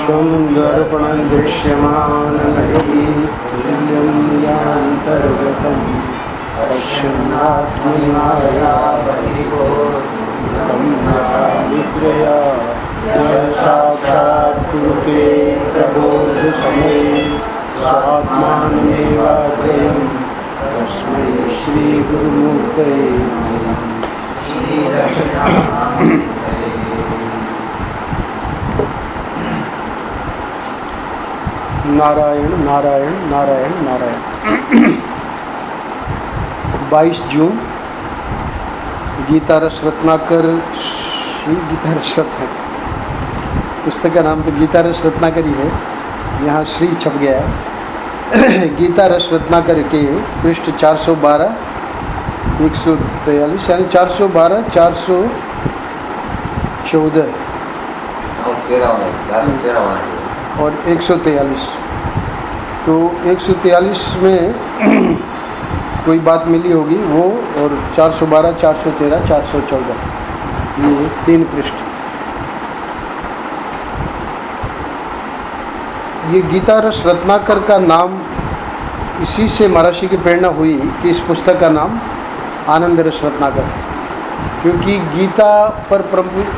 विश्वं दर्पणं दृश्यमानमयि तुल्यं यान्तर्गतं पश्यन्नात्मनिमाया बहिर्गोतं नता विद्रया साक्षात् कुरुते प्रबोधसमये स्वात्मानमेवाद्वयं तस्मै श्रीगुरुमूर्तये नारायण नारायण नारायण नारायण। 22 जून गीता रस रत्नाकर, श्री गीता रस रत्नाकर, पुस्तक का नाम तो गीता रस रत्नाकर ही है, यहाँ श्री छप गया है। गीता रस रत्नाकर के पृष्ठ 412 143 यानी 412 414 और 143। तो 143 में कोई बात मिली होगी वो, और 412 413 414 ये 3 पृष्ठ। ये गीता रस रत्नाकर का नाम इसी से महर्षि की प्रेरणा हुई कि इस पुस्तक का नाम आनंद रस रत्नाकर, क्योंकि गीता पर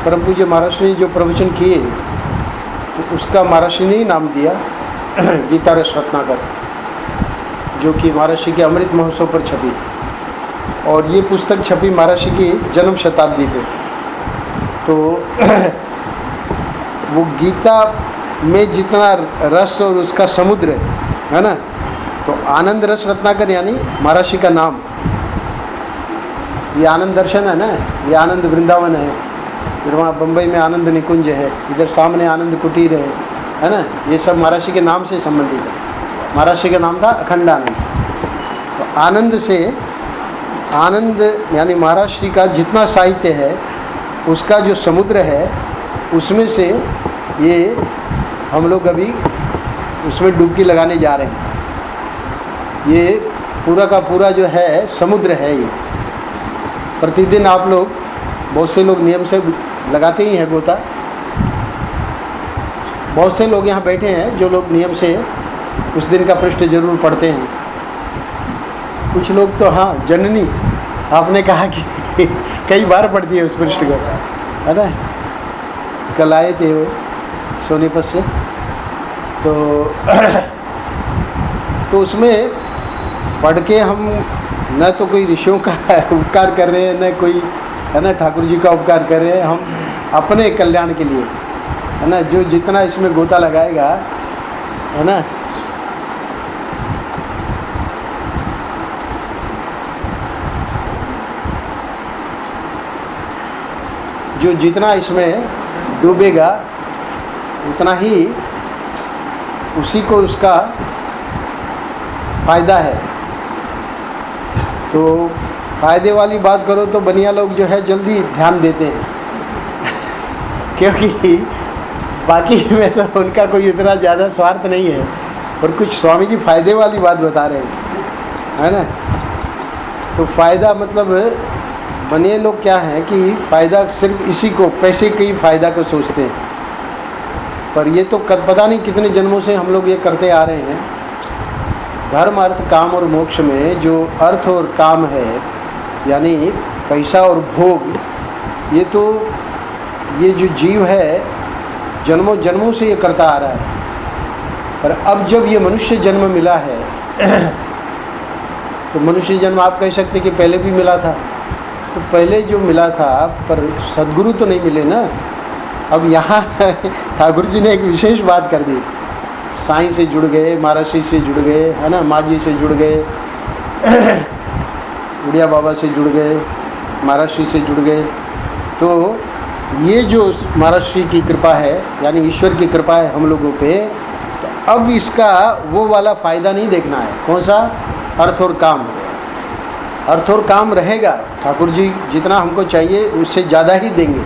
परम पूज्य महर्षि ने जो प्रवचन किए तो उसका महर्षि ने ही नाम दिया गीता रस रत्नाकर, जो कि महर्षि के अमृत महोत्सव पर छपी। और ये पुस्तक छपी महर्षि की जन्म शताब्दी पे। तो वो गीता में जितना रस और उसका समुद्र है ना, तो आनंद रस रत्नाकर यानी महर्षि का नाम। ये आनंद दर्शन है ना, ये आनंद वृंदावन है, फिर वहाँ बम्बई में आनंद निकुंज है, इधर सामने आनंद कुटीर है ना, ये सब महर्षि के नाम से संबंधित है। महर्षि का नाम था अखंडानंद। तो आनंद से, आनंद यानी महर्षि का जितना साहित्य है उसका जो समुद्र है, उसमें से ये हम लोग अभी उसमें डुबकी लगाने जा रहे हैं। ये पूरा का पूरा जो है समुद्र है। ये प्रतिदिन आप लोग, बहुत से लोग नियम से लगाते ही हैं गोता। बहुत से लोग यहाँ बैठे हैं जो लोग नियम से उस दिन का पृष्ठ जरूर पढ़ते हैं। कुछ लोग तो हाँ, जननी आपने कहा कि कई बार पढ़ती है उस पृष्ठ को, है ना। कल आए थे वो सोनीपत से, तो उसमें पढ़ के हम न तो कोई ऋषियों का उपकार कर रहे हैं, न कोई, है ना, ठाकुर जी का उपकार कर रहे हैं। हम अपने कल्याण के लिए, है ना, जो जितना इसमें गोता लगाएगा, है ना, जो जितना इसमें डूबेगा उतना ही उसी को उसका फायदा है। तो फायदे वाली बात करो तो बनिया लोग जो है जल्दी ध्यान देते हैं क्योंकि बाकी में तो उनका कोई इतना ज़्यादा स्वार्थ नहीं है, और कुछ स्वामी जी फायदे वाली बात बता रहे हैं, है ना। तो फ़ायदा मतलब बनिए लोग क्या हैं कि फ़ायदा सिर्फ इसी को, पैसे के ही फ़ायदा को सोचते हैं। पर ये तो पता नहीं कितने जन्मों से हम लोग ये करते आ रहे हैं। धर्म अर्थ काम और मोक्ष में जो अर्थ और काम है, यानी पैसा और भोग, ये तो ये जो जीव है जन्मों जन्मों से ये करता आ रहा है। पर अब जब ये मनुष्य जन्म मिला है तो मनुष्य जन्म आप कह सकते कि पहले भी मिला था, तो पहले जो मिला था पर सद्गुरु तो नहीं मिले ना। अब यहाँ ठाकुर जी ने एक विशेष बात कर दी, साईं से जुड़ गए, महर्षि से जुड़ गए, है ना, माँ जी से जुड़ गए, उड़िया बाबा से जुड़ गए, महर्षि से जुड़ गए। तो ये जो महर्षि की कृपा है, यानी ईश्वर की कृपा है हम लोगों पे, तो अब इसका वो वाला फ़ायदा नहीं देखना है। कौन सा? अर्थ और काम। अर्थ और काम रहेगा, ठाकुर जी जितना हमको चाहिए उससे ज़्यादा ही देंगे।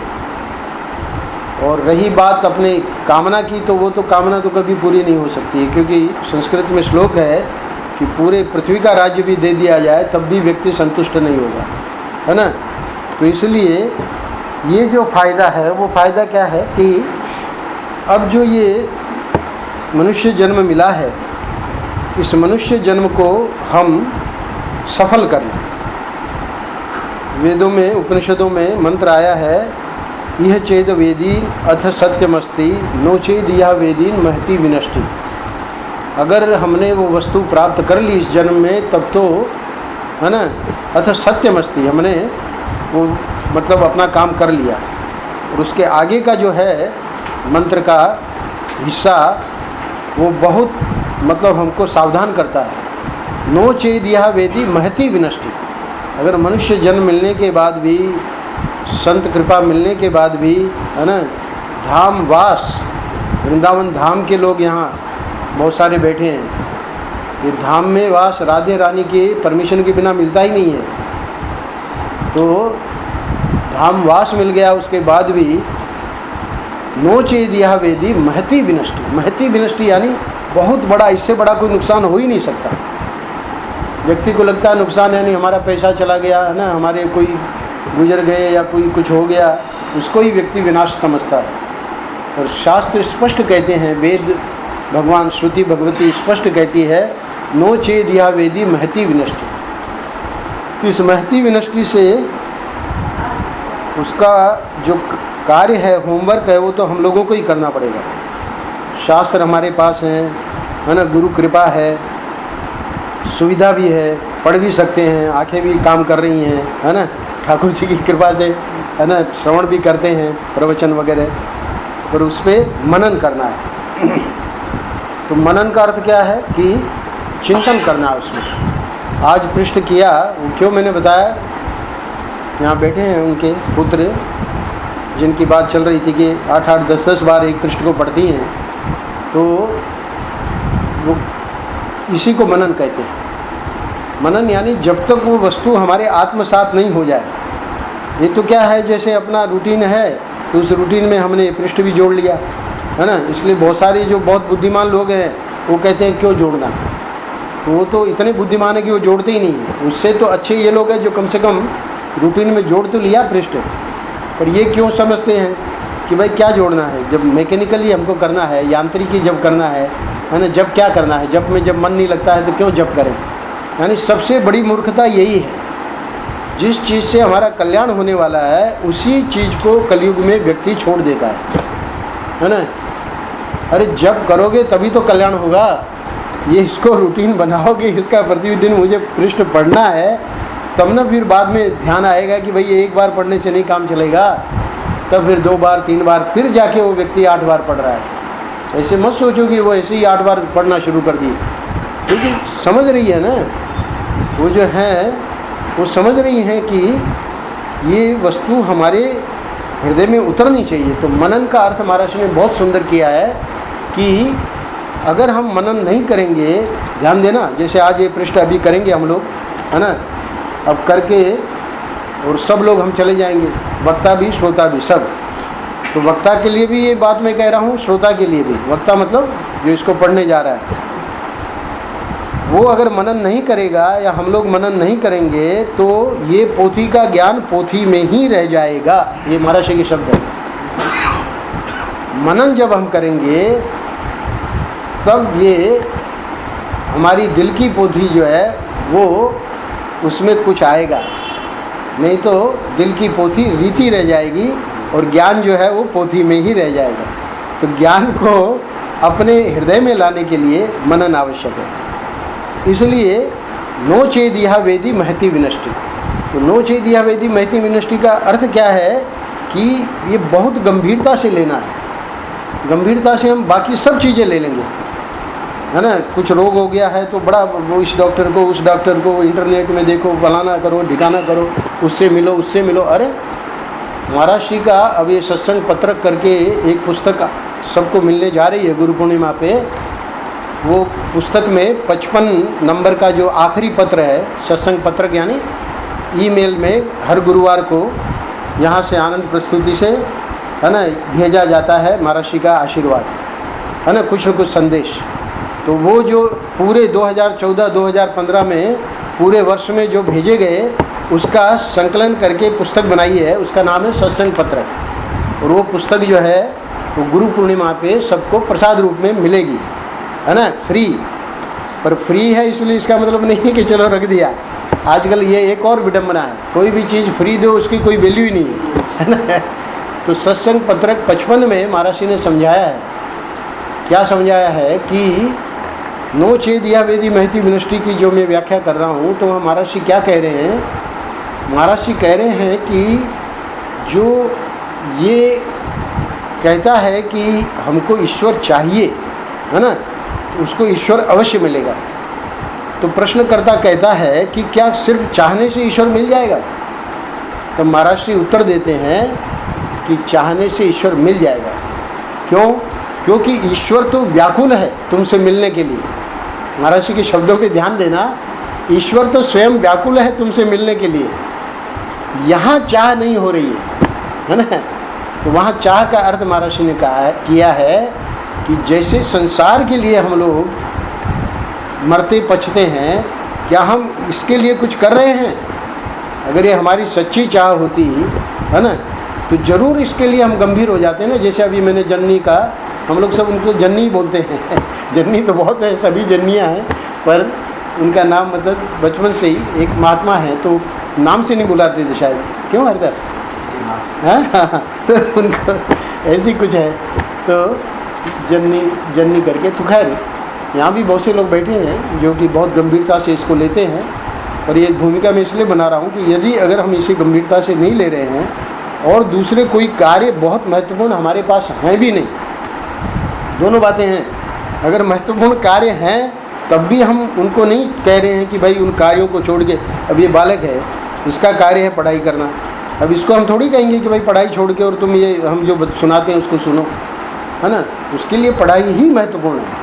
और रही बात अपने कामना की, तो वो तो कामना तो कभी पूरी नहीं हो सकती है, क्योंकि संस्कृत में श्लोक है कि पूरे पृथ्वी का राज्य भी दे दिया जाए तब भी व्यक्ति संतुष्ट नहीं होगा, है ना। तो इसलिए ये जो फ़ायदा है वो फ़ायदा क्या है कि अब जो ये मनुष्य जन्म मिला है, इस मनुष्य जन्म को हम सफल कर लें। वेदों में, उपनिषदों में मंत्र आया है, यह चेद वेदी अथ सत्यमस्ति नो चेद यह वेदीन महती विनष्टि। अगर हमने वो वस्तु प्राप्त कर ली इस जन्म में तब तो है ना, अथ सत्यमस्ति, हमने वो मतलब अपना काम कर लिया। और उसके आगे का जो है मंत्र का हिस्सा वो बहुत मतलब हमको सावधान करता है। नो चेद यह वेदी महती विनष्टि। अगर मनुष्य जन्म मिलने के बाद भी, संत कृपा मिलने के बाद भी, है ना, धाम वास, वृंदावन धाम के लोग यहाँ बहुत सारे बैठे हैं, ये धाम में वास राधे रानी के परमिशन के बिना मिलता ही नहीं है। तो धाम वास मिल गया उसके बाद भी नो चेद यह वेदी महती विनष्टि। महती विनष्टि यानी बहुत बड़ा, इससे बड़ा कोई नुकसान हो ही नहीं सकता। व्यक्ति को लगता है नुकसान यानी हमारा पैसा चला गया, है ना, हमारे कोई गुजर गए या कोई कुछ हो गया, उसको ही व्यक्ति विनाश समझता है। और शास्त्र स्पष्ट कहते हैं, वेद भगवान श्रुति भगवती स्पष्ट कहती है, नो चेद यह वेदी महती विनष्टि। तो इस महती विनष्टि से उसका जो कार्य है, होमवर्क है, वो तो हम लोगों को ही करना पड़ेगा। शास्त्र हमारे पास हैं, है ना, गुरु कृपा है, सुविधा भी है, पढ़ भी सकते हैं, आंखें भी काम कर रही हैं, है ना, ठाकुर जी की कृपा से, है ना, श्रवण भी करते हैं प्रवचन वगैरह, पर उस पर मनन करना है। तो मनन का अर्थ क्या है कि चिंतन करना है उसमें। आज पृष्ठ किया, वो क्यों मैंने बताया, यहाँ बैठे हैं उनके पुत्र जिनकी बात चल रही थी कि 8-8, 10-10 बार एक पृष्ठ को पढ़ती हैं, तो वो इसी को मनन कहते हैं। मनन यानी जब तक वो वस्तु हमारे आत्मसात नहीं हो जाए। ये तो क्या है, जैसे अपना रूटीन है तो उस रूटीन में हमने पृष्ठ भी जोड़ लिया, है ना। इसलिए बहुत सारे जो बहुत बुद्धिमान लोग हैं वो कहते हैं क्यों जोड़ना, तो वो तो इतने बुद्धिमान है कि वो जोड़ते ही नहीं है। उससे तो अच्छे ये लोग हैं जो कम से कम रूटीन में जोड़ तो लिया पृष्ठ, पर ये क्यों समझते हैं कि भाई क्या जोड़ना है, जब मैकेनिकली हमको करना है, यांत्रिकी जब करना है ना, जब क्या करना है, जब में जब मन नहीं लगता है तो क्यों जब करें। यानी सबसे बड़ी मूर्खता यही है, जिस चीज़ से हमारा कल्याण होने वाला है उसी चीज़ को कलयुग में व्यक्ति छोड़ देता है ना। अरे जब करोगे तभी तो कल्याण होगा, ये इसको रूटीन बनाओगे, इसका प्रतिदिन मुझे पृष्ठ पढ़ना है, तब ना फिर बाद में ध्यान आएगा कि भाई एक बार पढ़ने से नहीं काम चलेगा, तब फिर 2 बार 3 बार, फिर जाके वो व्यक्ति 8 बार पढ़ रहा है। ऐसे मत सोचो कि वो ऐसे ही 8 बार पढ़ना शुरू कर दिए, क्योंकि समझ रही है ना, वो जो है वो समझ रही हैं कि ये वस्तु हमारे हृदय में उतरनी चाहिए। तो मनन का अर्थ महाराज ने बहुत सुंदर किया है कि अगर हम मनन नहीं करेंगे, ध्यान देना, जैसे आज ये पृष्ठ अभी करेंगे हम लोग, है ना, अब करके और सब लोग हम चले जाएंगे, वक्ता भी श्रोता भी सब। तो वक्ता के लिए भी ये बात मैं कह रहा हूँ, श्रोता के लिए भी। वक्ता मतलब जो इसको पढ़ने जा रहा है, वो अगर मनन नहीं करेगा या हम लोग मनन नहीं करेंगे तो ये पोथी का ज्ञान पोथी में ही रह जाएगा। ये महाराज के शब्द है। मनन जब हम करेंगे तब ये हमारी दिल की पोथी जो है वो उसमें कुछ आएगा, नहीं तो दिल की पोथी रीति रह जाएगी और ज्ञान जो है वो पोथी में ही रह जाएगा। तो ज्ञान को अपने हृदय में लाने के लिए मनन आवश्यक है। इसलिए नो चेद यह वेदी महती विनष्टि। तो नो चेद यह वेदी महती विनष्टि का अर्थ क्या है कि ये बहुत गंभीरता से लेना है। गंभीरता से हम बाकी सब चीज़ें ले लेंगे, है ना। कुछ रोग हो गया है तो बड़ा वो इस डॉक्टर को उस डॉक्टर को, इंटरनेट में देखो, फलाना करो ढिकाना करो, उससे मिलो उससे मिलो। अरे महाराज श्री का अब ये सत्संग पत्रक करके एक पुस्तक सबको मिलने जा रही है गुरु पूर्णिमा पे। वो पुस्तक में 55 नंबर का जो आखिरी पत्र है, सत्संग पत्रक यानी ईमेल में हर गुरुवार को यहाँ से आनंद प्रस्तुति से, है ना, भेजा जाता है महाराज श्री का आशीर्वाद, है ना, कुछ न कुछ संदेश। तो वो जो पूरे 2014-2015 में पूरे वर्ष में जो भेजे गए उसका संकलन करके पुस्तक बनाई है, उसका नाम है सत्संग पत्रक। और वो पुस्तक जो है वो गुरु पूर्णिमा पे सबको प्रसाद रूप में मिलेगी। है ना, फ्री। पर फ्री है इसलिए इसका मतलब नहीं है कि चलो रख दिया। आजकल ये एक और विडम्बना है, कोई भी चीज़ फ्री दो उसकी कोई वैल्यू ही नहीं है ना। तो सत्संग पत्रक 55 में महाराज जी ने समझाया है, क्या समझाया है कि नो चेद या वेदी महती विनष्टि की जो मैं व्याख्या कर रहा हूँ, तो महाराज जी क्या कह रहे हैं? महाराज जी कह रहे हैं कि जो ये कहता है कि हमको ईश्वर चाहिए, है ना, उसको ईश्वर अवश्य मिलेगा। तो प्रश्नकर्ता कहता है कि क्या सिर्फ चाहने से ईश्वर मिल जाएगा? तो महाराज जी उत्तर देते हैं कि चाहने से ईश्वर मिल जाएगा। क्यों? क्योंकि ईश्वर तो व्याकुल है तुमसे मिलने के लिए। महाराज जी के शब्दों पे ध्यान देना, ईश्वर तो स्वयं व्याकुल है तुमसे मिलने के लिए। यहाँ चाह नहीं हो रही है ना। तो वहाँ चाह का अर्थ महाराज जी ने किया है कि जैसे संसार के लिए हम लोग मरते पचते हैं, क्या हम इसके लिए कुछ कर रहे हैं? अगर ये हमारी सच्ची चाह होती है ना, तो ज़रूर इसके लिए हम गंभीर हो जाते हैं ना। जैसे अभी मैंने जन्नी का, हम लोग सब उनको जन्नी बोलते हैं जन्नी तो बहुत है, सभी जन्नियाँ हैं, पर उनका नाम मतलब बचपन से ही एक महात्मा है तो नाम से नहीं बुलाते थे शायद, क्यों हरदर? हाँ तो उनको ऐसी कुछ है, तो जन्नी करके। तो खैर यहाँ भी बहुत से लोग बैठे हैं जो कि बहुत गंभीरता से इसको लेते हैं, और ये भूमिका मैं इसलिए बना रहा हूँ कि यदि अगर हम इसे गंभीरता से नहीं ले रहे हैं और दूसरे कोई कार्य बहुत महत्वपूर्ण हमारे पास हैं भी नहीं, दोनों बातें हैं। अगर महत्वपूर्ण कार्य हैं तब भी हम उनको नहीं कह रहे हैं कि भाई उन कार्यों को छोड़ के, अब ये बालक है इसका कार्य है पढ़ाई करना, अब इसको हम थोड़ी कहेंगे कि भाई पढ़ाई छोड़ के और तुम ये हम जो सुनाते हैं उसको सुनो, है ना। उसके लिए पढ़ाई ही महत्वपूर्ण है।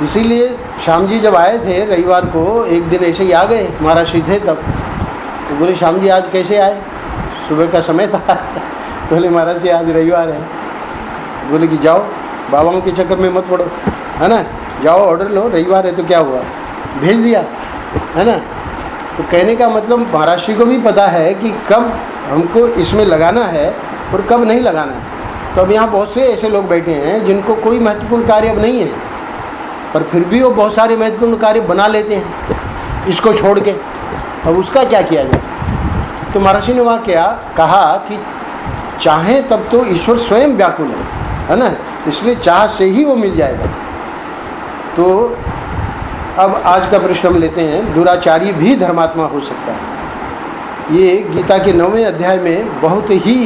इसीलिए श्याम जी जब आए थे रविवार को, एक दिन ऐसे ही आ गए, महाराज जी थे तब, तो बोले श्याम जी आज कैसे आए? सुबह का समय था तो बोले महाराज जी आज रविवार है। बोले कि जाओ बाबाओं के चक्कर में मत पड़ो, है ना, जाओ ऑर्डर लो, रविवार है तो क्या हुआ, भेज दिया, है ना। तो कहने का मतलब महाराज जी को भी पता है कि कब हमको इसमें लगाना है और कब नहीं लगाना है। तो अब यहाँ बहुत से ऐसे लोग बैठे हैं जिनको कोई महत्वपूर्ण कार्य अब नहीं है, पर फिर भी वो बहुत सारे महत्वपूर्ण कार्य बना लेते हैं इसको छोड़ के। अब उसका क्या किया जाए? तो महाराज जी ने वहाँ क्या कहा कि चाहें तब तो ईश्वर स्वयं व्याकुल है ना, इसलिए चाह से ही वो मिल जाएगा। तो अब आज का प्रश्न हम लेते हैं, दुराचारी भी धर्मात्मा हो सकता है। ये गीता के 9वें अध्याय में बहुत ही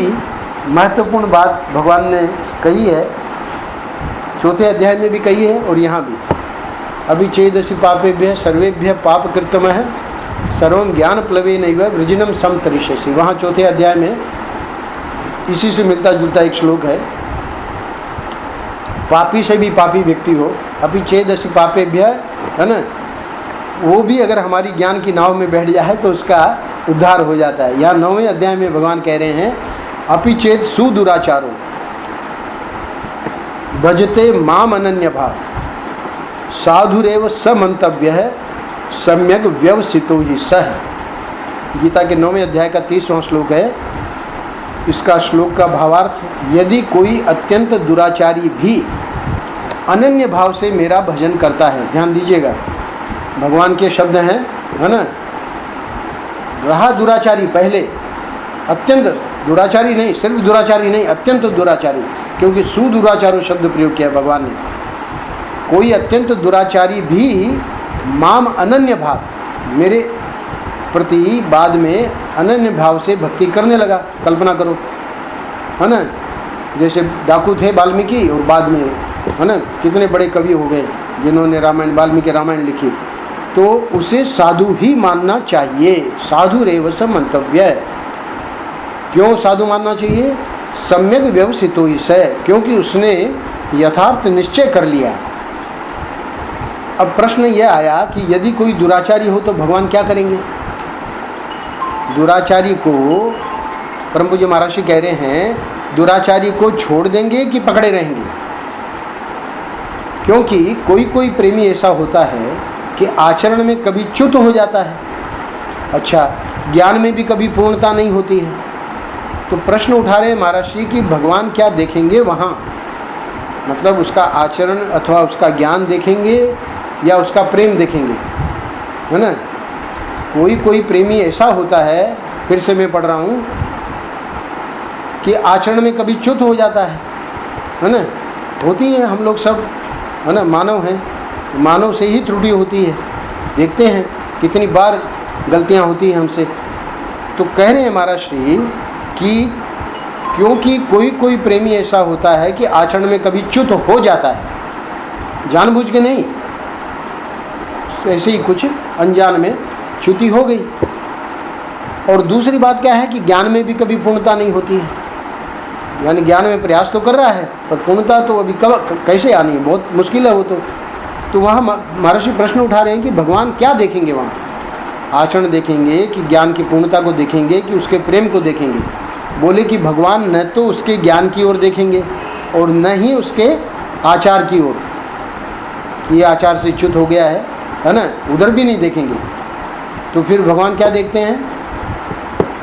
महत्वपूर्ण बात भगवान ने कही है, 4थे अध्याय में भी कही है और यहाँ भी। अभी चेदसि पापेभ्य सर्वेभ्य पाप कृतमः सर्वं ज्ञान प्लवेनैव वृजिनम समतरिष्यसि। वहाँ 4थे अध्याय में इसी से मिलता जुलता एक श्लोक है, पापी से भी पापी व्यक्ति हो, अभी चेदसि पापेभ्य, है ना, वो भी अगर हमारी ज्ञान की नाव में बैठ जाए तो उसका उद्धार हो जाता है। यहाँ 9वें अध्याय में भगवान कह रहे हैं, अपि चेत सुदुराचारो भजते माम अनन्य भाव साधुरेव स मंतव्य है सम्यक व्यवसितो ही सह। गीता के 9वें अध्याय का 30वां श्लोक है। इसका श्लोक का भावार्थ, यदि कोई अत्यंत दुराचारी भी अनन्य भाव से मेरा भजन करता है, ध्यान दीजिएगा भगवान के शब्द हैं, है ना, रहा दुराचारी पहले, अत्यंत दुराचारी नहीं, सिर्फ दुराचारी नहीं, अत्यंत दुराचारी, क्योंकि सुदुराचारो शब्द प्रयोग किया भगवान ने। कोई अत्यंत दुराचारी भी माम अनन्य भाव, मेरे प्रति बाद में अनन्य भाव से भक्ति करने लगा। कल्पना करो, है ना, जैसे डाकू थे वाल्मीकि और बाद में, है ना, कितने बड़े कवि हो गए जिन्होंने रामायण, वाल्मीकि रामायण लिखी, तो उसे साधु ही मानना चाहिए। साधु रेव स मंतव्य। क्यों साधु मानना चाहिए? सम्यक व्यवसितो ही से, क्योंकि उसने यथार्थ निश्चय कर लिया। अब प्रश्न यह आया कि यदि कोई दुराचारी हो तो भगवान क्या करेंगे? दुराचारी को परम पूज्य महाराज जी कह रहे हैं, दुराचारी को छोड़ देंगे कि पकड़े रहेंगे? क्योंकि कोई कोई प्रेमी ऐसा होता है कि आचरण में कभी च्युत हो जाता है, अच्छा ज्ञान में भी कभी पूर्णता नहीं होती है। तो प्रश्न उठा रहे हैं महाराज जी कि भगवान क्या देखेंगे वहाँ? मतलब उसका आचरण अथवा उसका ज्ञान देखेंगे या उसका प्रेम देखेंगे, है ना। कोई प्रेमी ऐसा होता है, फिर से मैं पढ़ रहा हूँ, कि आचरण में कभी च्युत हो जाता है ना। होती है, हम लोग सब, है ना, मानव हैं, मानव से ही त्रुटि होती है। देखते हैं कितनी बार गलतियाँ होती हैं हमसे। तो कह रहे हैं महाराज श्री कि क्योंकि कोई प्रेमी ऐसा होता है कि आचरण में कभी च्युत हो जाता है, जानबूझ के नहीं, ऐसे ही कुछ अनजान में च्युति हो गई। और दूसरी बात क्या है कि ज्ञान में भी कभी पूर्णता नहीं होती है, यानी ज्ञान में प्रयास तो कर रहा है पर पूर्णता तो अभी कब कैसे आनी है, बहुत मुश्किल है वो तो वहाँ महर्षि प्रश्न उठा रहे हैं कि भगवान क्या देखेंगे वहाँ। आचरण देखेंगे कि ज्ञान की पूर्णता को देखेंगे कि उसके प्रेम को देखेंगे। बोले कि भगवान न तो उसके ज्ञान की ओर देखेंगे और न ही उसके आचार की ओर, कि ये आचार से च्युत हो गया है ना, उधर भी नहीं देखेंगे। तो फिर भगवान क्या देखते हैं?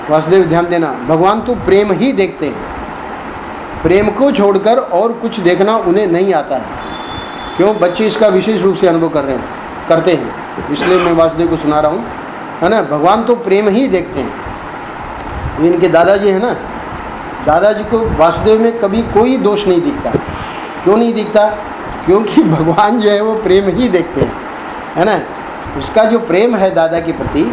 वासुदेव ध्यान देना, भगवान तो प्रेम ही देखते हैं। प्रेम को छोड़कर और कुछ देखना उन्हें नहीं आता है। क्यों? बच्चे इसका विशेष रूप से अनुभव करते हैं, इसलिए मैं वासुदेव को सुना रहा हूँ, है ना। भगवान तो प्रेम ही देखते हैं। इनके दादाजी है ना, दादाजी को वासुदेव में कभी कोई दोष नहीं दिखता। क्यों नहीं दिखता? क्योंकि भगवान जो है वो प्रेम ही देखते हैं, है ना। उसका जो प्रेम है दादा के प्रति,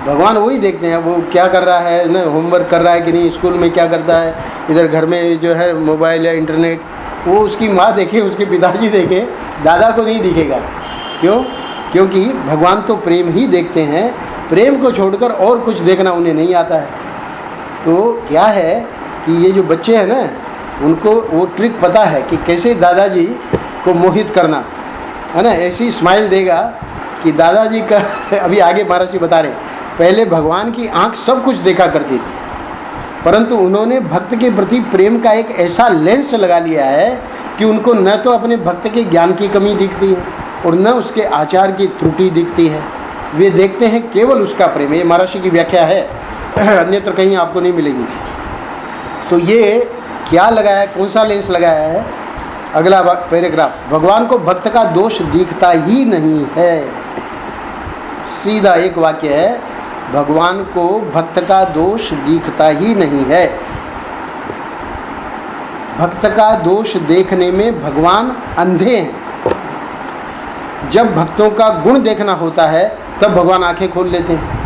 भगवान वही देखते हैं। वो क्या कर रहा है ना, होमवर्क कर रहा है कि नहीं, स्कूल में क्या करता है, इधर घर में जो है मोबाइल या इंटरनेट, वो उसकी माँ देखे, उसके पिताजी देखे, दादा को नहीं दिखेगा। क्यों? क्योंकि भगवान तो प्रेम ही देखते हैं, प्रेम को छोड़कर और कुछ देखना उन्हें नहीं आता है। तो क्या है कि ये जो बच्चे हैं ना, उनको वो ट्रिक पता है कि कैसे दादाजी को मोहित करना, है ना। ऐसी स्माइल देगा कि दादाजी का अभी आगे महाराज जी बता रहे, पहले भगवान की आंख सब कुछ देखा करती थी, परंतु उन्होंने भक्त के प्रति प्रेम का एक ऐसा लेंस लगा लिया है कि उनको न तो अपने भक्त के ज्ञान की कमी दिखती है और न उसके आचार की त्रुटि दिखती है। वे देखते हैं केवल उसका प्रेम। ये महर्षि की व्याख्या है, अन्यत्र कहीं आपको नहीं मिलेगी। तो ये क्या लगाया है, कौन सा लेंस लगाया है? अगला पैराग्राफ, भगवान को भक्त का दोष दिखता ही नहीं है। सीधा एक वाक्य है, भगवान को भक्त का दोष दिखता ही नहीं है। भक्त का दोष देखने में भगवान अंधे हैं। जब भक्तों का गुण देखना होता है तब भगवान आंखें खोल लेते हैं,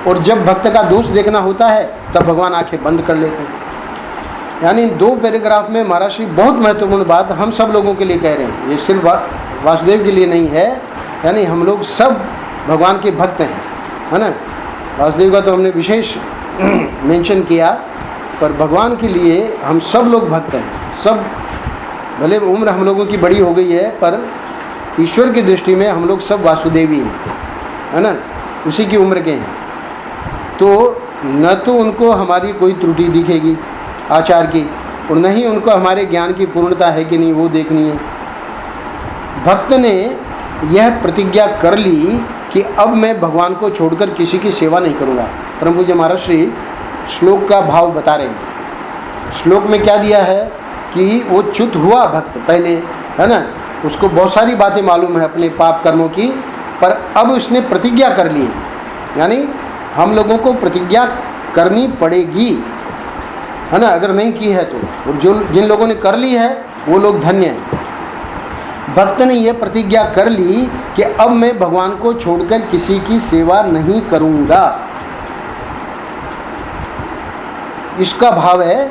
और जब भक्त का दोष देखना होता है तब भगवान आंखें बंद कर लेते हैं। यानी 2 पैराग्राफ में महाराज श्री बहुत महत्वपूर्ण बात हम सब लोगों के लिए कह रहे हैं। ये सिर्फ वासुदेव के लिए नहीं है, यानी हम लोग सब भगवान के भक्त हैं, है ना। वासुदेव का तो हमने विशेष मेंशन किया, पर भगवान के लिए हम सब लोग भक्त हैं। सब, भले उम्र हम लोगों की बड़ी हो गई है, पर ईश्वर की दृष्टि में हम लोग सब वासुदेवी हैं, है ना, उसी की उम्र के हैं। तो न तो उनको हमारी कोई त्रुटि दिखेगी आचार की, और न ही उनको हमारे ज्ञान की पूर्णता है कि नहीं वो देखनी है। भक्त ने यह प्रतिज्ञा कर ली कि अब मैं भगवान को छोड़कर किसी की सेवा नहीं करूँगा। परम पूज्य महाराज श्री श्लोक का भाव बता रहे हैं। श्लोक में क्या दिया है कि वो च्युत हुआ भक्त पहले, है ना, उसको बहुत सारी बातें मालूम है अपने पाप कर्मों की, पर अब उसने प्रतिज्ञा कर ली। यानी हम लोगों को प्रतिज्ञा करनी पड़ेगी, है ना, अगर नहीं की है तो। और जिन लोगों ने कर ली है वो लोग धन्य हैं। भक्त ने यह प्रतिज्ञा कर ली कि अब मैं भगवान को छोड़कर किसी की सेवा नहीं करूँगा। इसका भाव है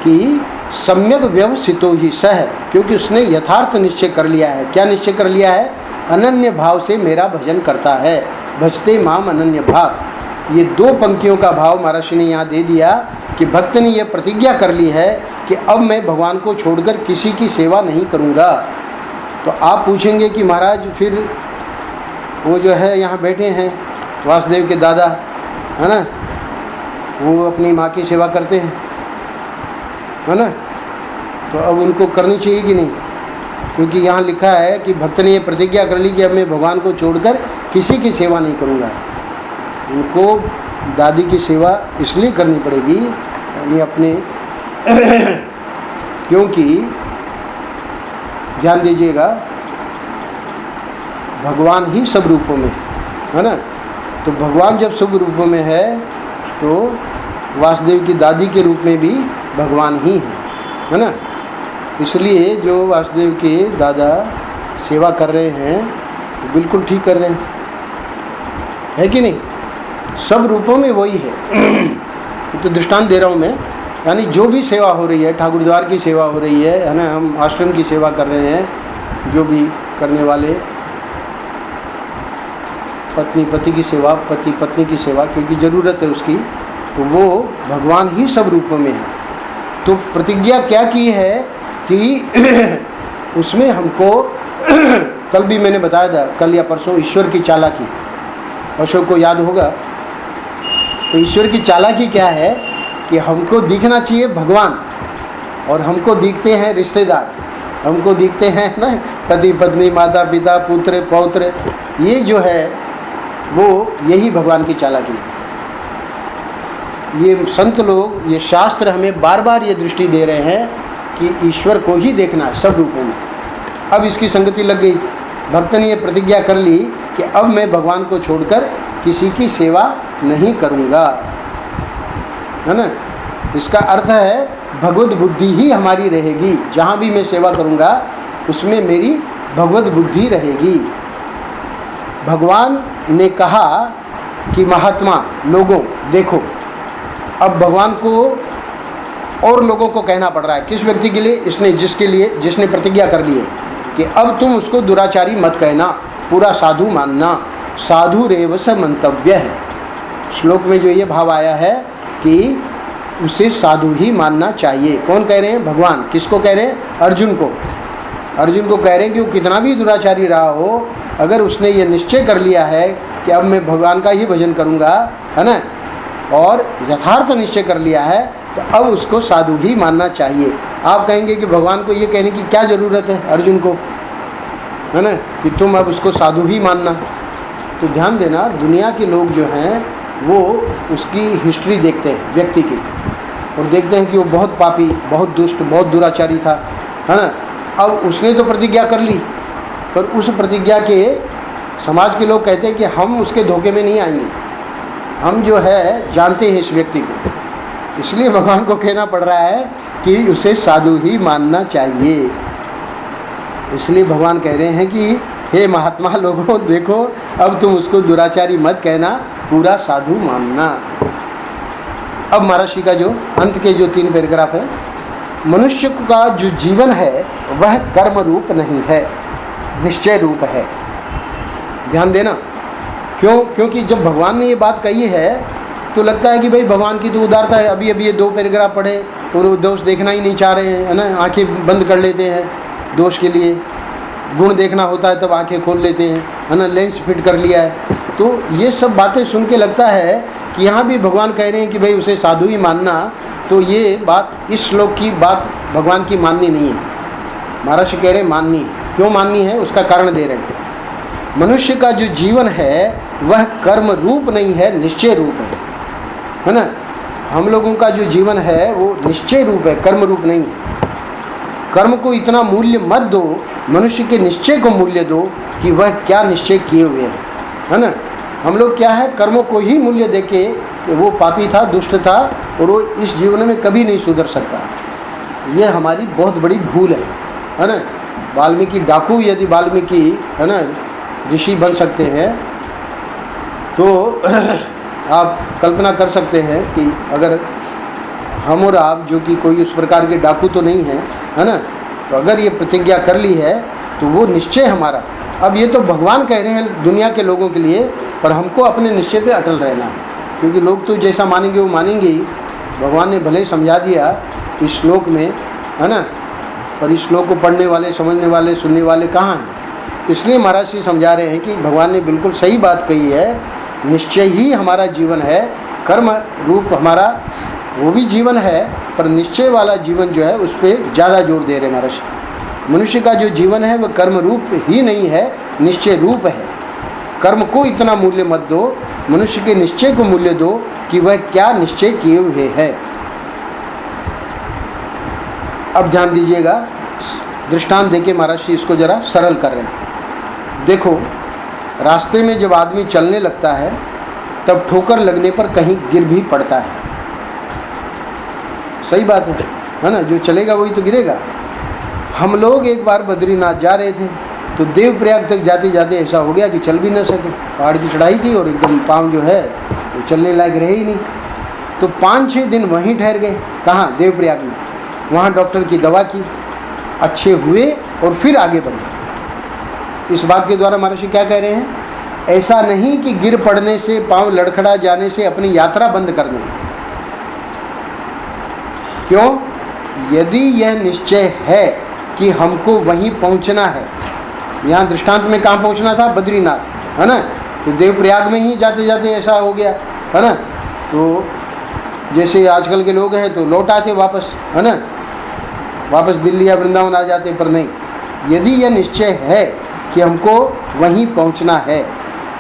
कि सम्यक व्यवसितो ही सह, क्योंकि उसने यथार्थ निश्चय कर लिया है। क्या निश्चय कर लिया है? अनन्य भाव से मेरा भजन करता है, भजते माम अनन्य भाव। ये 2 पंक्तियों का भाव महाराज ने यहाँ दे दिया कि भक्त ने यह प्रतिज्ञा कर ली है कि अब मैं भगवान को छोड़कर किसी की सेवा नहीं करूँगा। तो आप पूछेंगे कि महाराज फिर वो जो है यहाँ बैठे हैं वासुदेव के दादा, है ना, वो अपनी माँ की सेवा करते हैं, है ना, तो अब उनको करनी चाहिए कि नहीं? क्योंकि यहाँ लिखा है कि भक्त ने ये प्रतिज्ञा कर ली कि अब मैं भगवान को छोड़कर किसी की सेवा नहीं करूँगा। उनको दादी की सेवा इसलिए करनी पड़ेगी, यानी अपने क्योंकि ध्यान दीजिएगा, भगवान ही सब रूपों में है ना। तो भगवान जब सब रूपों में है तो वासुदेव की दादी के रूप में भी भगवान ही है ना। इसलिए जो वासुदेव के दादा सेवा कर रहे हैं तो बिल्कुल ठीक कर रहे हैं, कि नहीं। सब रूपों में वही है। तो दृष्टांत दे रहा हूँ मैं, यानी जो भी सेवा हो रही है, ठाकुर द्वार की सेवा हो रही है ना, हम आश्रम की सेवा कर रहे हैं, जो भी करने वाले, पत्नी पति की सेवा, पति पत्नी की सेवा, क्योंकि ज़रूरत है उसकी, तो वो भगवान ही सब रूपों में है। तो प्रतिज्ञा क्या की है कि उसमें हमको कल भी मैंने बताया था, कल या परसों, ईश्वर की चालाकी, अशोक को याद होगा। तो ईश्वर की चालाकी क्या है कि हमको दिखना चाहिए भगवान, और हमको दिखते हैं रिश्तेदार, हमको दिखते हैं ना पति पत्नी, माता पिता, पुत्र पौत्र, ये जो है वो यही भगवान की चालाकी है। ये संत लोग, ये शास्त्र हमें बार बार ये दृष्टि दे रहे हैं कि ईश्वर को ही देखना है सब रूपों में। अब इसकी संगति लग गई, भक्त ने ये प्रतिज्ञा कर ली कि अब मैं भगवान को छोड़कर किसी की सेवा नहीं करूँगा, है ना। इसका अर्थ है भगवत बुद्धि ही हमारी रहेगी, जहाँ भी मैं सेवा करूँगा उसमें मेरी भगवत बुद्धि रहेगी। भगवान ने कहा कि महात्मा लोगों देखो, अब भगवान को और लोगों को कहना पड़ रहा है, किस व्यक्ति के लिए, जिसने प्रतिज्ञा कर ली है कि अब तुम उसको दुराचारी मत कहना, पूरा साधु मानना, साधु रेव स मंतव्य है। श्लोक में जो ये भाव आया है कि उसे साधु ही मानना चाहिए। कौन कह रहे हैं? भगवान। किसको कह रहे हैं? अर्जुन को। अर्जुन को कह रहे हैं कि वो कितना भी दुराचारी रहा हो, अगर उसने ये निश्चय कर लिया है कि अब मैं भगवान का ही भजन करूँगा, है ना, और यथार्थ निश्चय कर लिया है, तो अब उसको साधु ही मानना चाहिए। आप कहेंगे कि भगवान को ये कहने की क्या ज़रूरत है अर्जुन को, है ना, कि तुम अब उसको साधु ही मानना। तो ध्यान देना, दुनिया के लोग जो हैं वो उसकी हिस्ट्री देखते हैं व्यक्ति की, और देखते हैं कि वो बहुत पापी, बहुत दुष्ट, बहुत दुराचारी था, है ना। अब उसने तो प्रतिज्ञा कर ली, पर उस प्रतिज्ञा के समाज के लोग कहते हैं कि हम उसके धोखे में नहीं आएंगे, हम जो है जानते हैं इस व्यक्ति को, इसलिए भगवान को कहना पड़ रहा है कि उसे साधु ही मानना चाहिए। इसलिए भगवान कह रहे हैं कि हे महात्मा लोगों देखो, अब तुम उसको दुराचारी मत कहना, पूरा साधु मानना। अब महर्षि का जो अंत के जो 3 पैराग्राफ है, मनुष्य का जो जीवन है वह कर्म रूप नहीं है, निश्चय रूप है। ध्यान देना, क्योंकि जब भगवान ने ये बात कही है तो लगता है कि भाई भगवान की तो उदारता है। अभी ये 2 पैराग्राफ पढ़े और वो दोष देखना ही नहीं चाह रहे हैं, है ना, आंखें बंद कर लेते हैं दोष के लिए। गुण देखना होता है तब आंखें खोल लेते हैं, है ना, लेंस फिट कर लिया है। तो ये सब बातें सुन के लगता है कि यहाँ भी भगवान कह रहे हैं कि भाई उसे साधु ही मानना, तो ये बात, इस श्लोक की बात भगवान की माननी नहीं है। महर्षि कह रहे हैं माननी है। क्यों माननी है उसका कारण दे रहे हैं। मनुष्य का जो जीवन है वह कर्म रूप नहीं है, निश्चय रूप है ना। हम लोगों का जो जीवन है वो निश्चय रूप है, कर्म रूप नहीं है। कर्म को इतना मूल्य मत दो, मनुष्य के निश्चय को मूल्य दो कि वह क्या निश्चय किए हुए है ना। हम लोग क्या है, कर्मों को ही मूल्य देके कि वो पापी था, दुष्ट था और वो इस जीवन में कभी नहीं सुधर सकता। ये हमारी बहुत बड़ी भूल है ना। वाल्मीकि डाकू, यदि वाल्मीकि, है ना, ऋषि बन सकते हैं तो आप कल्पना कर सकते हैं कि अगर हम और आप, जो कि कोई उस प्रकार के डाकू तो नहीं है ना, तो अगर ये प्रतिज्ञा कर ली है तो वो निश्चय हमारा। अब ये तो भगवान कह रहे हैं दुनिया के लोगों के लिए, पर हमको अपने निश्चय पे अटल रहना है, क्योंकि लोग तो जैसा मानेंगे वो मानेंगे ही। भगवान ने भले ही समझा दिया इस श्लोक में, है ना, पर इस श्लोक को पढ़ने वाले, समझने वाले, सुनने वाले कहाँ हैं। इसलिए महाराज जी समझा रहे हैं कि भगवान ने बिल्कुल सही बात कही है, निश्चय ही हमारा जीवन है। कर्म रूप हमारा वो भी जीवन है, पर निश्चय वाला जीवन जो है उस पर ज़्यादा जोर दे रहे महाराज। मनुष्य का जो जीवन है वह कर्म रूप ही नहीं है, निश्चय रूप है। कर्म को इतना मूल्य मत दो, मनुष्य के निश्चय को मूल्य दो कि वह क्या निश्चय किए हुए है। अब ध्यान दीजिएगा, दृष्टांत देके महाराज जी इसको जरा सरल कर रहे हैं। देखो, रास्ते में जब आदमी चलने लगता है तब ठोकर लगने पर कहीं गिर भी पड़ता है। सही बात है ना? जो चलेगा वही तो गिरेगा। हम लोग एक बार बद्रीनाथ जा रहे थे तो देवप्रयाग तक जाते जाते ऐसा हो गया कि चल भी न सके। पहाड़ की चढ़ाई थी और एकदम पाँव जो है वो चलने लायक रहे ही नहीं। तो 5-6 दिन वहीं ठहर गए। कहाँ? देवप्रयाग में। वहाँ डॉक्टर की दवा की, अच्छे हुए और फिर आगे बढ़े। इस बात के द्वारा महर्षि क्या कह रहे हैं? ऐसा नहीं कि गिर पड़ने से, पाँव लड़खड़ा जाने से अपनी यात्रा बंद कर दें। क्यों? यदि यह निश्चय है कि हमको वहीं पहुंचना है, यहाँ दृष्टांत में कहाँ पहुंचना था? बद्रीनाथ, है ना? तो देवप्रयाग में ही जाते जाते ऐसा हो गया, है ना? तो जैसे आजकल के लोग हैं तो लौट आते वापस, है ना? वापस दिल्ली या वृंदावन आ जाते। पर नहीं, यदि यह निश्चय है कि हमको वहीं पहुंचना है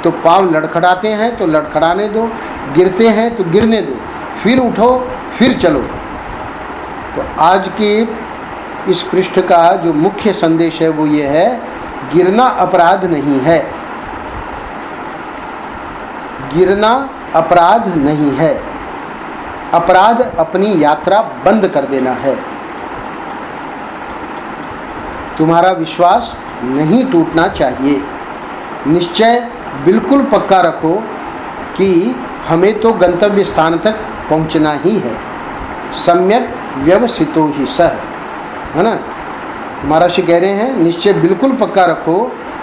तो पाँव लड़खड़ाते हैं तो लड़खड़ाने दो, गिरते हैं तो गिरने दो, फिर उठो, फिर चलो। तो आज के इस पृष्ठ का जो मुख्य संदेश है वो ये है, गिरना अपराध नहीं है। गिरना अपराध नहीं है। अपराध अपनी यात्रा बंद कर देना है। तुम्हारा विश्वास नहीं टूटना चाहिए। निश्चय बिल्कुल पक्का रखो कि हमें तो गंतव्य स्थान तक पहुंचना ही है। सम्यक व्यवसितो ही सह, है ना? महर्षि कह रहे हैं निश्चय बिल्कुल पक्का रखो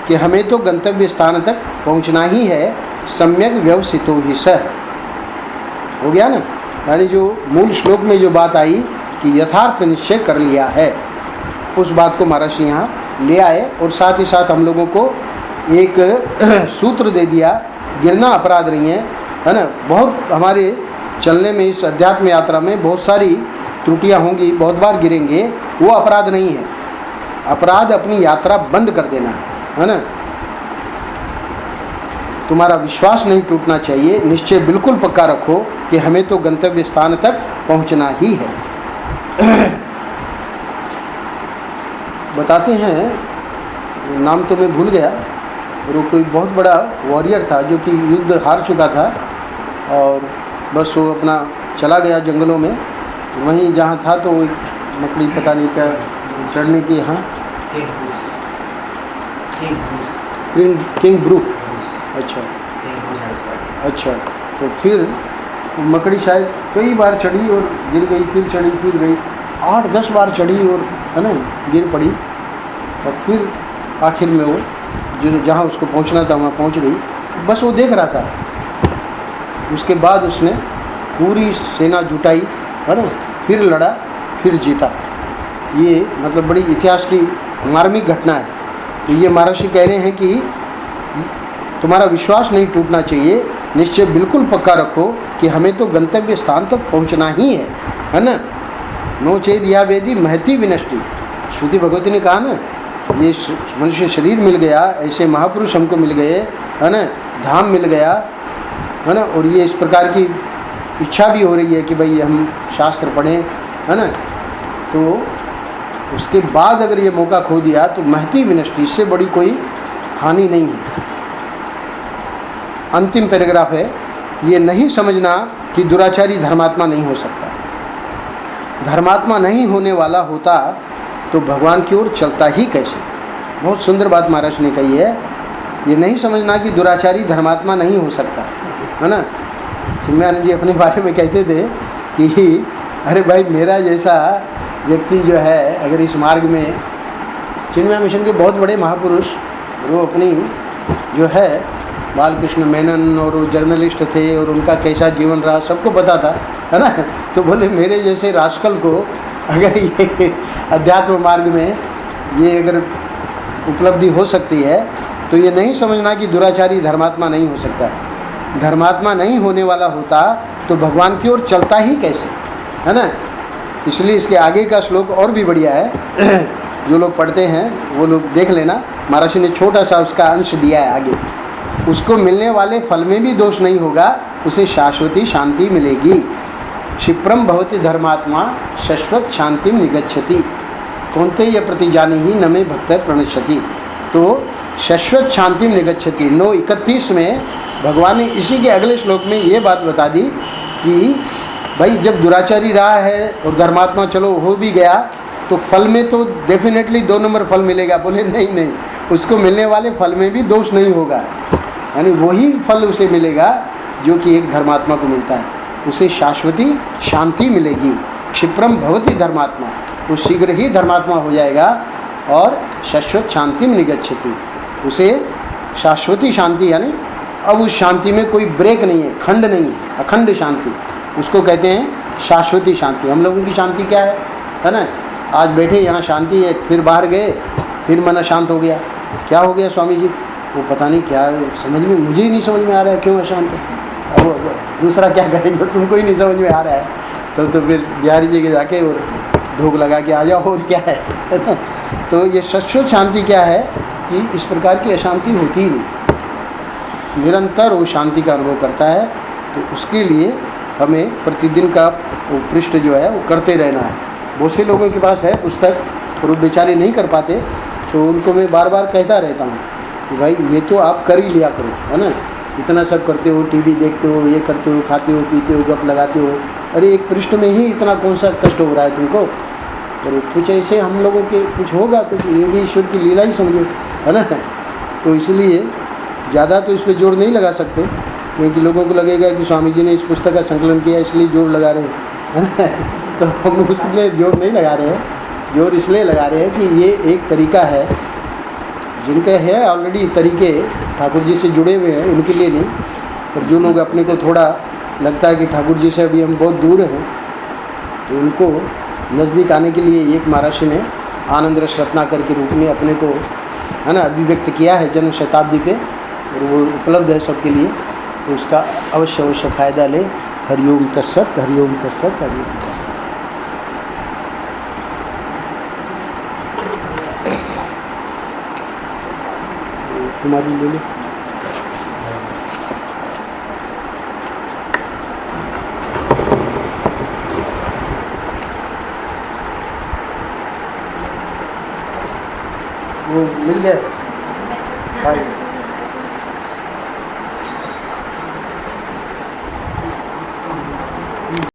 कि हमें तो गंतव्य स्थान तक पहुंचना ही है। सम्यक व्यवसितो ही सह हो गया ना? यानी जो मूल श्लोक में जो बात आई कि यथार्थ निश्चय कर लिया है, उस बात को महर्षि यहाँ ले आए और साथ ही साथ हम लोगों को एक सूत्र दे दिया, गिरना अपराध नहीं है ना? बहुत हमारे चलने में, इस अध्यात्म यात्रा में बहुत सारी त्रुटियां होंगी, बहुत बार गिरेंगे, वो अपराध नहीं है। अपराध अपनी यात्रा बंद कर देना है ना? तुम्हारा विश्वास नहीं टूटना चाहिए। निश्चय बिल्कुल पक्का रखो कि हमें तो गंतव्य स्थान तक पहुंचना ही है। बताते हैं, नाम तो मैं भूल गया, और वो कोई बहुत बड़ा वॉरियर था जो कि युद्ध हार चुका था और बस वो अपना चला गया जंगलों में। वहीं जहाँ था तो एक मकड़ी पता नहीं क्या चढ़ने की, यहाँ किंग ब्रूक। अच्छा, तो फिर मकड़ी शायद कई बार चढ़ी और गिर गई, फिर चढ़ी, फिर गई, 8-10 बार चढ़ी और, है ना, गिर पड़ी। और फिर आखिर में वो जो जहाँ उसको पहुँचना था वहाँ पहुँच गई। बस वो देख रहा था। उसके बाद उसने पूरी सेना जुटाई, है ना, फिर लड़ा, फिर जीता। ये मतलब बड़ी इतिहास की मार्मिक घटना है। तो ये महर्षि कह रहे हैं कि तुम्हारा विश्वास नहीं टूटना चाहिए। निश्चय बिल्कुल पक्का रखो कि हमें तो गंतव्य स्थान तक पहुंचना ही है ना? नो चेद या वेदी महती विनष्टि। श्रुति भगवती ने कहा ना, ये मनुष्य शरीर मिल गया, ऐसे महापुरुष हमको मिल गए, है ना, धाम मिल गया, है ना, और ये इस प्रकार की इच्छा भी हो रही है कि भाई हम शास्त्र पढ़ें, है ना, तो उसके बाद अगर ये मौका खो दिया तो महती विनष्टि, इससे बड़ी कोई हानि नहीं है। अंतिम पैराग्राफ है, ये नहीं समझना कि दुराचारी धर्मात्मा नहीं हो सकता। धर्मात्मा नहीं होने वाला होता तो भगवान की ओर चलता ही कैसे। बहुत सुंदर बात महाराज ने कही है। ये नहीं समझना कि दुराचारी धर्मात्मा नहीं हो सकता, है ना? चिन्मयानंद जी अपने बारे में कहते थे कि अरे भाई, मेरा जैसा व्यक्ति जो है अगर इस मार्ग में, चिन्मय मिशन के बहुत बड़े महापुरुष, वो अपनी जो है बालकृष्ण मेनन, और वो जर्नलिस्ट थे और उनका कैसा जीवन रहा सबको पता था, है ना? तो बोले मेरे जैसे रास्कल को अगर ये अध्यात्म मार्ग में ये अगर उपलब्धि हो सकती है तो ये नहीं समझना कि दुराचारी धर्मात्मा नहीं हो सकता। धर्मात्मा नहीं होने वाला होता तो भगवान की ओर चलता ही कैसे, है ना? इसलिए इसके आगे का श्लोक और भी बढ़िया है। जो लोग पढ़ते हैं वो लोग देख लेना, महर्षि ने छोटा सा उसका अंश दिया है आगे। उसको मिलने वाले फल में भी दोष नहीं होगा, उसे शाश्वती शांति मिलेगी। क्षिप्रम भवति धर्मात्मा शाश्वत शांति निगच्छति। कौन्तेय प्रतिजानी ही न मे भक्त प्रणश्यति। तो शाश्वत शांति निगच्छति। 9:31 में भगवान ने इसी के अगले श्लोक में ये बात बता दी कि भाई जब दुराचारी रहा है और धर्मात्मा चलो हो भी गया तो फल में तो डेफिनेटली 2 नंबर फल मिलेगा। बोले नहीं, उसको मिलने वाले फल में भी दोष नहीं होगा, यानी वही फल उसे मिलेगा जो कि एक धर्मात्मा को मिलता है। उसे शाश्वती शांति मिलेगी। क्षिप्रम भवति धर्मात्मा, वो शीघ्र ही धर्मात्मा हो जाएगा और शाश्वत शांति में निगच्छति। उसे शाश्वती शांति, यानी अब उस शांति में कोई ब्रेक नहीं है, खंड नहीं है, अखंड शांति, उसको कहते हैं शाश्वती शांति। हम लोगों की शांति क्या है ना? आज बैठे यहाँ शांति है, फिर बाहर गए फिर मन अशांत हो गया। क्या हो गया स्वामी जी? वो पता नहीं क्या, समझ में मुझे ही नहीं समझ में आ रहा है क्यों अशांत है। अब दूसरा क्या करेंगे, तुमको ही नहीं समझ में आ रहा है तो फिर बिहारी जी के जाके और धूप लगा के आ जाओ, और क्या है ना? तो ये शाश्वत शांति क्या है कि इस प्रकार की अशांति होती ही नहीं, निरंतर वो शांति का अनुभव करता है। तो उसके लिए हमें प्रतिदिन का वो पृष्ठ जो है वो करते रहना है। बहुत से लोगों के पास है पुस्तक और वो बेचारे नहीं कर पाते, तो उनको मैं बार बार कहता रहता हूँ कि भाई ये तो आप कर ही लिया करो, है ना? इतना सब करते हो, टीवी देखते हो, ये करते हो, खाते हो, पीते हो, गप लगाते हो, अरे एक पृष्ठ में ही इतना कौन सा कष्ट हो रहा है तुमको? और कुछ ऐसे हम लोगों के कुछ होगा, कुछ ये भी ईश्वर की लीला ही समझो, है ना? तो इसलिए ज़्यादा तो इस पर जोर नहीं लगा सकते, क्योंकि लोगों को लगेगा कि स्वामी जी ने इस पुस्तक का संकलन किया इसलिए जोर लगा रहे हैं, है ना? तो हम इसलिए जोर नहीं लगा रहे हैं, जोर इसलिए लगा रहे हैं कि ये एक तरीका है, जिनके है ऑलरेडी तरीके ठाकुर जी से जुड़े हुए हैं उनके लिए नहीं। पर जो लोग अपने को थोड़ा लगता है कि ठाकुर जी से अभी हम बहुत दूर हैं, तो उनको नज़दीक आने के लिए एक महर्षि ने आनंद रस रत्नाकर के रूप में अपने को, है ना, अभिव्यक्त किया है जन्म शताब्दी पे, और वो उपलब्ध है सबके लिए। तो उसका अवश्य फ़ायदा ले। हरिओम तत्सत, हरिओम तत्सत, हरिओम तत्सत। तुम्हारी ले लो। वो मिल गया।